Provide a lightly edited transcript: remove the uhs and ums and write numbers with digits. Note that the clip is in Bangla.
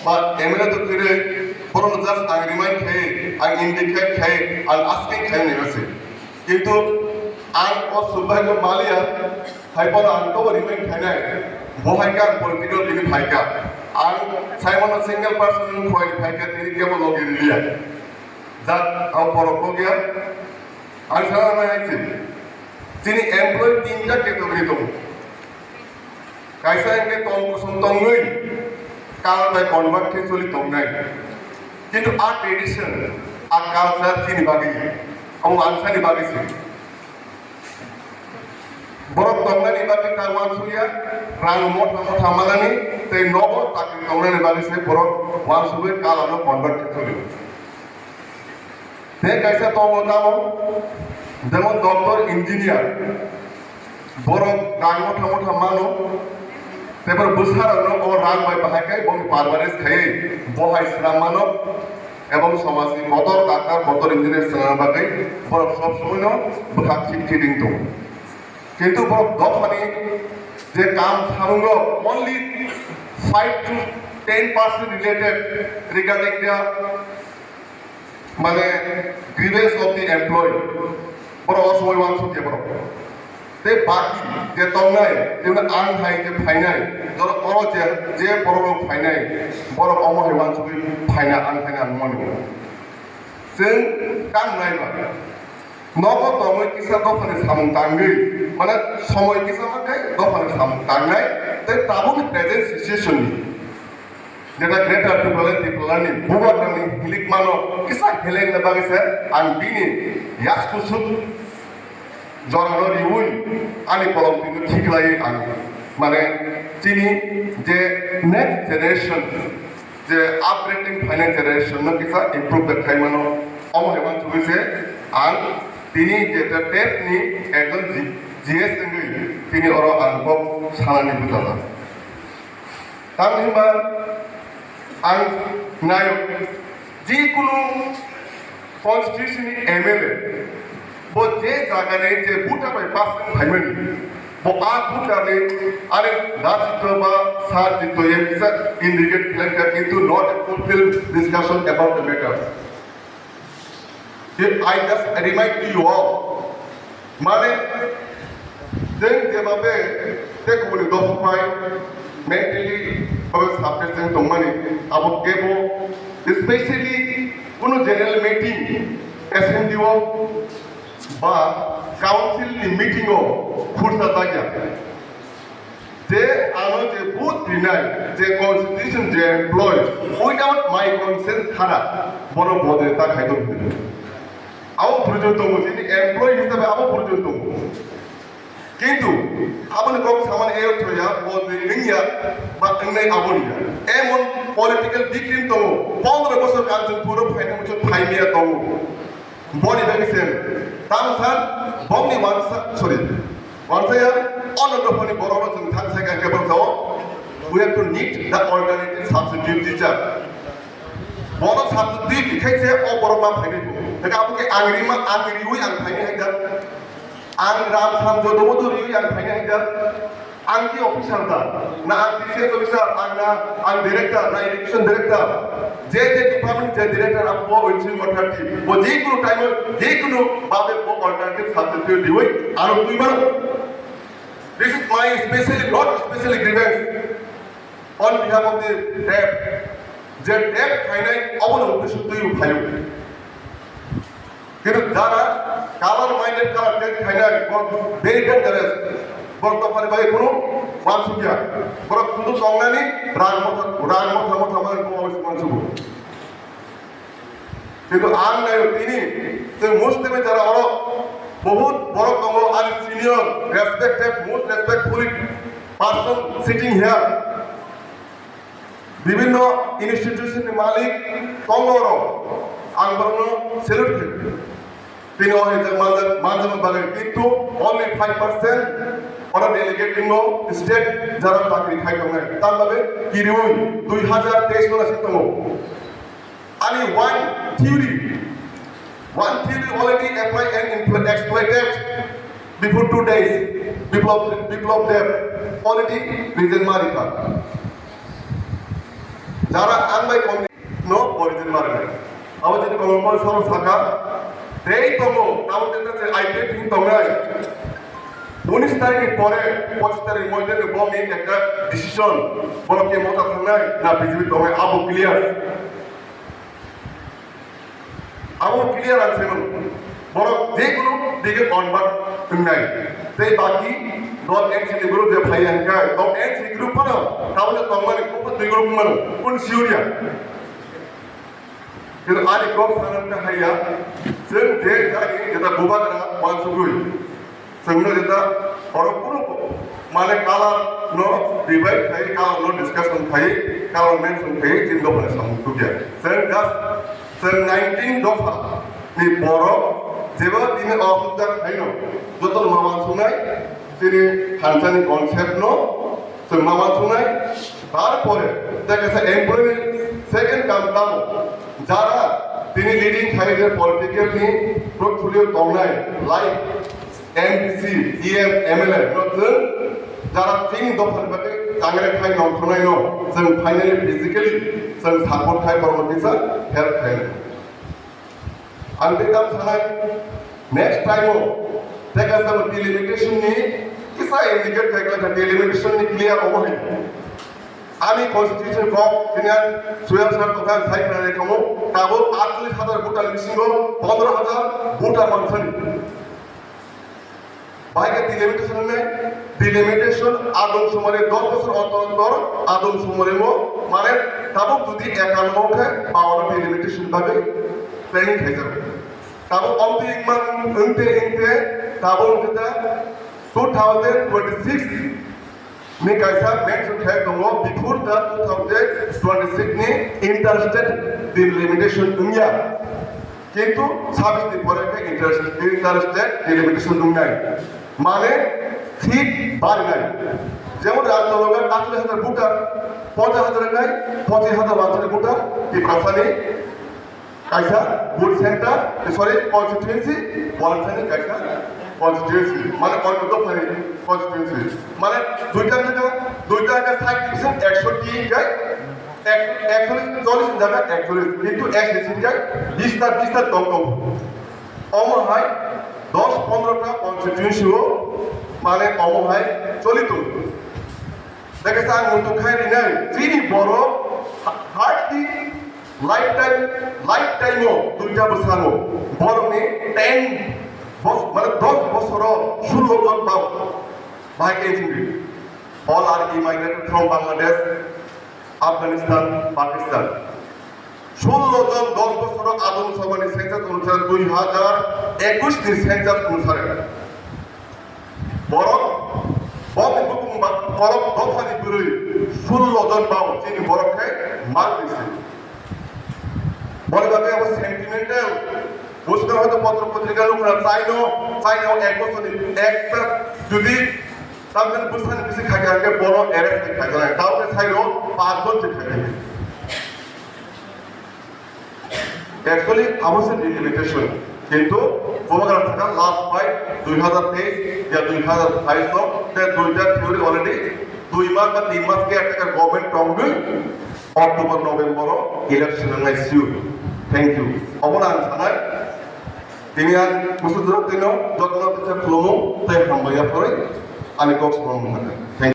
but emela to kire boron just ang remind khe ang indicate khe ang asking khe nevase kintu ang o subhagyo malia haipon ang to remind khe nai bohaika political ini bhaika ang Simon a single person khoi bhaika tini kebo login liya that ang poroko gya ang sana mai tini employee tinta category to kaisa engke tong kusum tongui kalau by convert ke choli tongnai kintu our tradition our culture tini bagi ang ansani bagi si borok tongnai ni bagi kawan suya rang mot thamalani te nobo takri tongnai ni bagi se borok wan suya kalano convert ke choli te kaisa tongo tamo যেমন ডক্টর ইঞ্জিনিয়ার বড় রাং মোটা মানো তারপর বুঝারানো ও রাং বাই বাহাকাই এবং পারমানেন্স খাই বহাই শ্রাম মানো এবং সমাজনি মটর ডাক্তার মটর ইঞ্জিনিয়ার শ্রাম বাকাই বড় সব সময় বুঝা ঠিক ঠিটিং তো কিন্তু বড় দফানি যে কাম সামঙ্গ only 5 to 10% related regarding the মানে grievance of the employee বড় অসময় ওয়ান সুকে বড় তে বাকি যে তংনাই যেমন আন হাই যে ফাইনাই যত বড় যে বড় ফাইনাই বড় অময় ওয়ান সুকে ফাইনা আন ফাইনা মন जों কাম নাইবা নব তময় কিসা দফানে সামং তাঙ্গৈ মানে সময় কিসা মাকাই দফানে সামং তাঙ্গাই তে তাবুনি প্রেজেন্ট সিচুয়েশন যেটা গ্রেটার পিপলানি বুবানি হিলিক মানো কিসা হেলেন না বাগিসা আন বিনি ইয়াস কুসুক জরানো রিউই আনি কলম কিন্তু ঠিক লাগে আন মানে চিনি যে নেক্সট জেনারেশন যে আপগ্রেডিং ফাইনান্স জেনারেশন না কিসা ইমপ্রুভ দেখাই মানো অমহেমান চুইছে আন তিনি যেটা টেপ নি একজন জিএস এঙ্গি তিনি অর আনবব সানানি বুঝালা তামহিমা আন নায়ক যিকোনো constitution MLA bo je jaga ne je buta bai pass bhaimani bo a buta ne are rajitwa ba sarjitwa ye kisa indicate plan kintu not a fulfill discussion about the matters if I just remind you all mane den je babe te ko ni do pai mentally babe suppressing tongmani abo kebo especially kono general meeting assembly of বা কাউন্সিল মিটিং ও খুরসা জায়গা যে আনো যে বুথ দিনাই যে কনস্টিটিউশন যে এমপ্লয় উইদাউট মাই কনসেন্ট ছাড়া বড় বদে তা খাইতো আও পর্যন্ত যিনি এমপ্লয় হিসেবে আও পর্যন্ত কিন্তু আপনি কোন সামান এ হইয়া বদে নিয়া বা নাই আবনিয়া এমন পলিটিক্যাল ডিক্রিম তো 15 বছর কাজ পুরো ফাইনান্স ফাইমিয়া তো body vaccine tamsan bomni once here all of the funny borrowers and tax and cable so we have to need the alternative substitute teacher bono substitute khaise o boroma phani daga apuke angri hui ang phani haida ang ram tham jodo modu hui ang phani haida ang ki officer da na ang TCS officer ang director na education director যে ডিপার্টমেন্ট যে ডিরেক্টর অফ ওয়েলফেয়ার অথরিটি ও যে কোনো টাইম যে কোনো ভাবে ও অল্টারনেটিভ সাবস্টিটিউট দিই আর দুইবার this is my specially not specially grievance on behalf of the ডেপ যে ডেপ ফাইনাই অবলম্বন উদ্দেশ্য তুই উঠাই কিন্তু যারা কালার মাইন্ডেড কালার চেঞ্জ ফাইনাই ভেরি ডেঞ্জারাস বর্তমানে ভাই কোনো মানসুকিয়া বড় শুধু সংজ্ঞানি রাগ মত আমার মানসুক কিন্তু আর নাই তিনি মুসলিমে যারা বড় বহুত বড় কম আর senior respected most respectful person sitting here বিভিন্ন ইনস্টিটিউশনের মালিক কঙ্গর আন্দোলন সেলুট তিনি হয়েছে মানজামান বাগের কিন্তু অনলি 5% ওরা ডেলিগেট কিংবা স্টেট যারা চাকরি খাইতো না তার ভাবে কি রিউই 2023 সালে system ani one theory already applied and exploited before 2 days biplop there already reason marika Jara angbai kondi no origin marga. Awa jadi kolomol soro saka. Dei tomo, kamu kita se IP pin tongai. 19 তারিখের পরে 25 তারিখের মধ্যে বমি একটা ডিসিশন বলো কে মত থাকনাই না বিজেপি তোমায় আবু ক্লিয়ার আছে বড় যে কোনো দিকে কনভার্ট নাই সেই বাকি দল এনসিডি গ্রুপ যে ভাই আনকা তো এনসিডি গ্রুপ পানো তাহলে তোমার কোন দুই গ্রুপ মানো কোন সিউরিয়া কিন্তু আজ গ্রুপ সানামটা হাইয়া जों जे गारि जेता गोबाग्रा वानसुगुइ जोंनो जेता अरपुरो माने कालार नो डिबाइड थायो कालार नो डिस्कशन थायो कालार मेंशन थायो तीन दफा सामुखुगिया जों गास जों 19 दफा नि बरो जेबो दिने अफुदार थायो जतन मामा सुनाय তিনি হানসানি কনসেপ্ট নো जों मामा सुनाय তারপরে দেখা এমপ্লয়ি সেকেন্ড কাম দাম যারা তিনি লিডিং সাইডের পলিটিক্যালি পোর্টফোলিও দংনাই লাইক এমপিসি ইএম এমএলএ নজর যারা তিন দফার বাদে কাংরে খাই নথনাই ন जों ফাইনালি ফিজিক্যালি जों সাপোর্ট খাই কর্মদিসা হেল্প খাই আন্তে কাম সানাই নেক্সট টাইমও দেখা যাবে ডিলিমিটেশন নি কিসা ইন্ডিকেট থাকলে ডিলিমিটেশন নি ক্লিয়ার হবে আমি কনস্টিটিউশন ফর্ম দিনার সুয়াল সার দোকান সাইড না রেখমো তাবো 48000 ভোটার মিসিংও 15000 ভোটার মানছনি বাইকে ডিলিমিটেশন নাই ডিলিমিটেশন আদম সমরে 10 বছর অন্তর আদম সমরেমো মানে তাবো যদি 51 ওঠে পাওয়ার ডিলিমিটেশন ভাবে প্ল্যানিং হয়ে যাবে তাবো অন্তিম মান ইনতে তাবো যেটা 2026 ni kaisa mention hai dongo before the 2026 ni interstate delimitation dunia kintu 26 din pore ke interstate delimitation dunia mane ঠিক বার নাই যেমন রাজ্যলগা 40000 ভোটার 50000 নাই 25000 বাচ্চার ভোটার কি প্রফানি কাইসা ভোট সেন্টার সরি কনস্টিটিউয়েন্সি বলছানি কাইসা কনস্টিটিউয়েন্সি মানে কত ফানি কনস্টিটিউয়েন্সি মানে দুইটা জায়গা 60% 160 যায় 140 জায়গা 140 কিন্তু 160 যায় 20টা কম অমহাই 10-15টা কনস্টিটিউয়েন্সিও মানে অমহাই চলিত দেখেছে আমি তো খাইনি নাই তিনি বড় হার্টলি লাইফটাইমও দুইটা বছর বরং 10 মানে 10 বছর 16 জন পাও ভাইকে all are immigrated from Bangladesh, Afghanistan, Pakistan 16 জন 10 বছর আদম সমানি সেন্সাস অনুসারে 2021 নি সেন্সাস অনুসারে বরং দফানি করে 16 জন পাও যিনি বরফকে মার দিছে বলে বাকি আবার সেন্টিমেন্টাল বুঝতে হয়তো পত্র পত্রিকা লোকরা চাইনো এক বছর একটা যদি তাদের বুঝতে বেশি খাকে আগে বড় অ্যারেস্ট খাকে না তাহলে চাইলো 5 জন খাকে অ্যাকচুয়ালি আবশ্যক ডিলিমিটেশন কিন্তু প্রোগ্রাম থাকা লাস্ট ফাইট 2023 या 2022 नो ते দুইটা থিওরি অলরেডি 2 মাস বা 3 মাস কে একটা গভর্নমেন্ট টঙ্গে অক্টোবর নভেম্বর ইলেকশন নাই সিউ থ্যাংক ইউ অবদান জানাই তিনি আর মুসুদুর দিন যত্ন ফ্লোমো তাই হামবাইয়া পরে আমি কক্স প্রমাণ